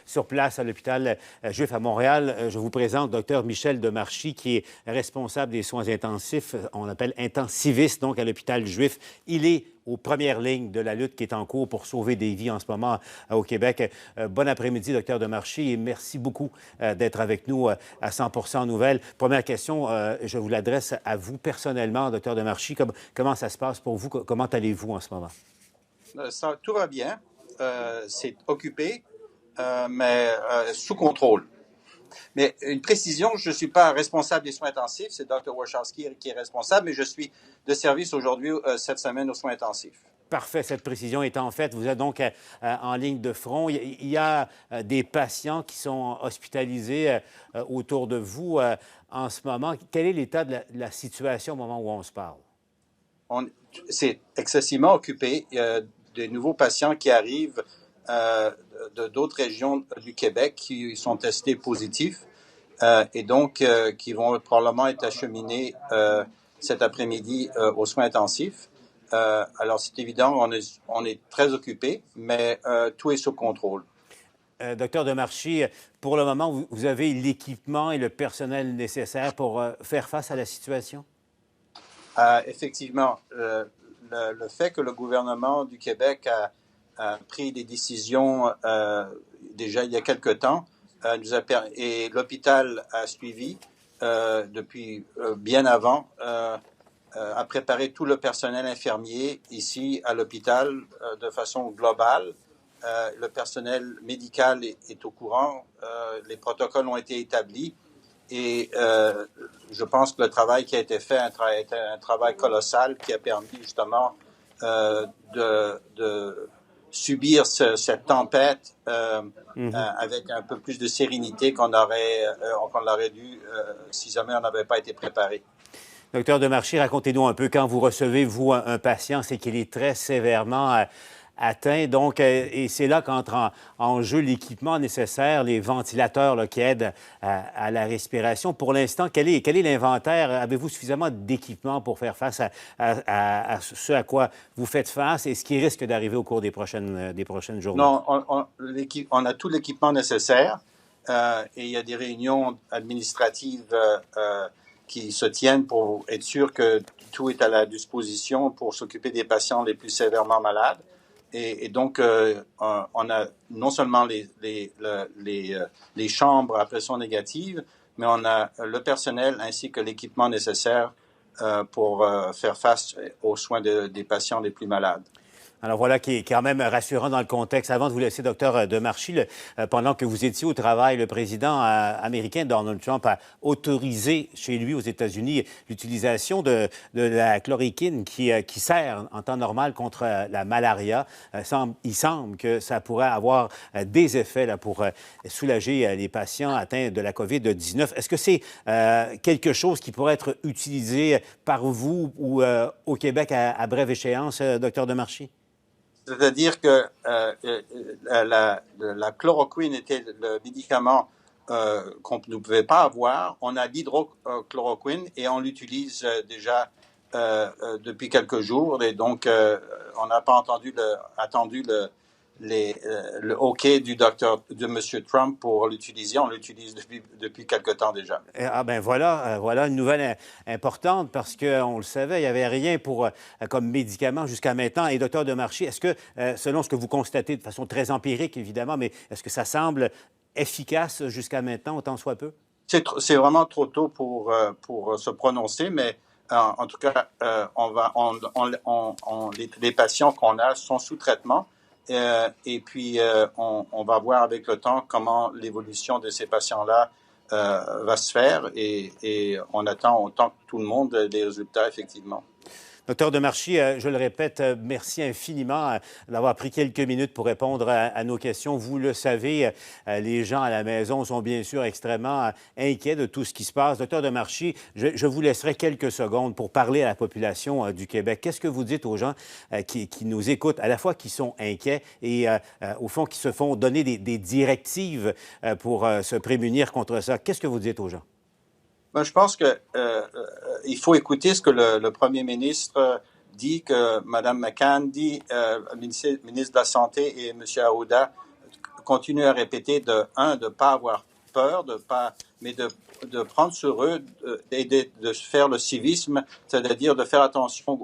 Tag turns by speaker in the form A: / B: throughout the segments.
A: sur place à l'hôpital juif à Montréal. Je vous présente Dr Michel Demarchi, qui est responsable des soins intensifs, on appelle intensiviste, donc à l'hôpital juif. Il est aux premières lignes de la lutte qui est en cours pour sauver des vies en ce moment au Québec. Bon après-midi, Dr Demarchi, et merci beaucoup d'être avec nous à 100% Nouvelles. Première question, je vous l'adresse à vous personnellement, Dr Demarchi. Comment ça se passe pour vous? Comment allez-vous en ce moment?
B: Tout va bien. C'est occupé, mais sous contrôle. Mais une précision, je ne suis pas responsable des soins intensifs, c'est Dr Warshawski qui est responsable, mais je suis de service aujourd'hui cette semaine aux soins intensifs.
A: Parfait, cette précision étant faite, vous êtes donc en ligne de front. Il y a des patients qui sont hospitalisés autour de vous en ce moment. Quel est l'état de la situation au moment où on se parle?
B: C'est excessivement occupé. Il y a de nouveaux patients qui arrivent d'autres régions du Québec qui sont testés positifs et donc qui vont probablement être acheminés cet après-midi aux soins intensifs. Alors, c'est évident, on est très occupé, mais tout est sous contrôle.
A: Docteur Demarchi, pour le moment, vous avez l'équipement et le personnel nécessaire pour faire face à la situation?
B: Effectivement, le fait que le gouvernement du Québec a pris des décisions déjà il y a quelque temps et l'hôpital a suivi depuis bien avant, a préparé tout le personnel infirmier ici à l'hôpital de façon globale. Le personnel médical est au courant, les protocoles ont été établis. Et je pense que le travail qui a été fait est un travail colossal qui a permis justement de subir cette tempête avec un peu plus de sérénité qu'on l'aurait dû si jamais on n'avait pas été préparé.
A: Docteur Demarchi, racontez-nous un peu, quand vous recevez, vous, un patient, c'est qu'il est très sévèrement atteint. Donc, et c'est là qu'entre en jeu l'équipement nécessaire, les ventilateurs là, qui aident à la respiration. Pour l'instant, quel est l'inventaire? Avez-vous suffisamment d'équipement pour faire face à ce à quoi vous faites face et ce qui risque d'arriver au cours des prochaines journées?
B: Non, on a tout l'équipement nécessaire et il y a des réunions administratives qui se tiennent pour être sûr que tout est à la disposition pour s'occuper des patients les plus sévèrement malades. Et donc, on a non seulement les chambres à pression négative, mais on a le personnel ainsi que l'équipement nécessaire pour faire face aux soins des patients les plus malades.
A: Alors voilà qui est quand même rassurant dans le contexte. Avant de vous laisser, docteur Demarchi, pendant que vous étiez au travail, le président américain Donald Trump a autorisé chez lui aux États-Unis l'utilisation de la chloroquine qui sert en temps normal contre la malaria. Il semble que ça pourrait avoir des effets là, pour soulager les patients atteints de la COVID-19. Est-ce que c'est quelque chose qui pourrait être utilisé par vous ou au Québec à brève échéance, docteur Demarchi?
B: C'est-à-dire que la chloroquine était le médicament qu'on ne pouvait pas avoir. On a l'hydrochloroquine et on l'utilise déjà depuis quelques jours. Et donc, on n'a pas attendu le OK de M. Trump pour l'utiliser. On l'utilise depuis quelque temps déjà.
A: Ah ben voilà une nouvelle importante parce qu'on le savait, il n'y avait rien comme médicament jusqu'à maintenant. Et docteur Demarchi, est-ce que, selon ce que vous constatez de façon très empirique évidemment, mais est-ce que ça semble efficace jusqu'à maintenant, autant soit peu?
B: C'est vraiment trop tôt pour se prononcer, mais en tout cas, les patients qu'on a sont sous traitement. Et puis, on va voir avec le temps comment l'évolution de ces patients-là va se faire et on attend autant que tout le monde des résultats, effectivement.
A: Docteur Demarchi, je le répète, merci infiniment d'avoir pris quelques minutes pour répondre à nos questions. Vous le savez, les gens à la maison sont bien sûr extrêmement inquiets de tout ce qui se passe. Docteur Demarchi, je vous laisserai quelques secondes pour parler à la population du Québec. Qu'est-ce que vous dites aux gens qui nous écoutent, à la fois qui sont inquiets et au fond qui se font donner des directives pour se prémunir contre ça? Qu'est-ce que vous dites aux gens?
B: Ben, je pense que il faut écouter ce que le premier ministre dit, que Mme McCann dit, le ministre de la Santé et M. Arruda continue à répéter de ne pas avoir peur, mais de prendre sur eux et de faire le civisme, c'est-à-dire de faire attention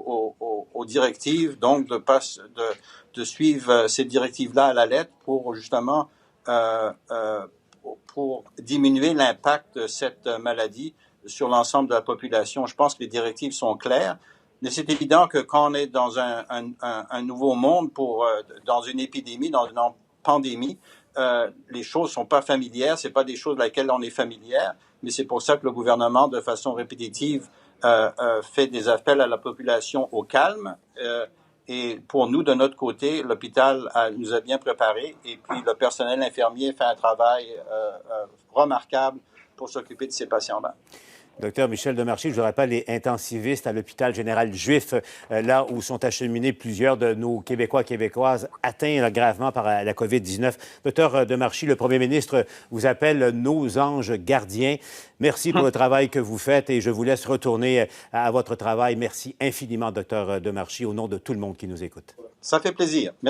B: aux directives, donc de suivre ces directives-là à la lettre pour justement pour diminuer l'impact de cette maladie sur l'ensemble de la population. Je pense que les directives sont claires. Mais c'est évident que quand on est dans un nouveau monde, dans une épidémie, dans une pandémie, les choses ne sont pas familières, ce n'est pas des choses lesquelles on est familière, mais c'est pour ça que le gouvernement, de façon répétitive, fait des appels à la population au calme. Et pour nous, de notre côté, l'hôpital nous a bien préparés et puis le personnel infirmier fait un travail remarquable pour s'occuper de ces patients-là.
A: Docteur Michel Demarchi, je vous rappelle, les intensivistes à l'hôpital général juif, là où sont acheminés plusieurs de nos Québécois et Québécoises atteints là, gravement par la COVID-19. Docteur Demarchi, le premier ministre vous appelle nos anges gardiens. Merci pour le travail que vous faites et je vous laisse retourner à votre travail. Merci infiniment, docteur Demarchi, au nom de tout le monde qui nous écoute.
B: Ça fait plaisir.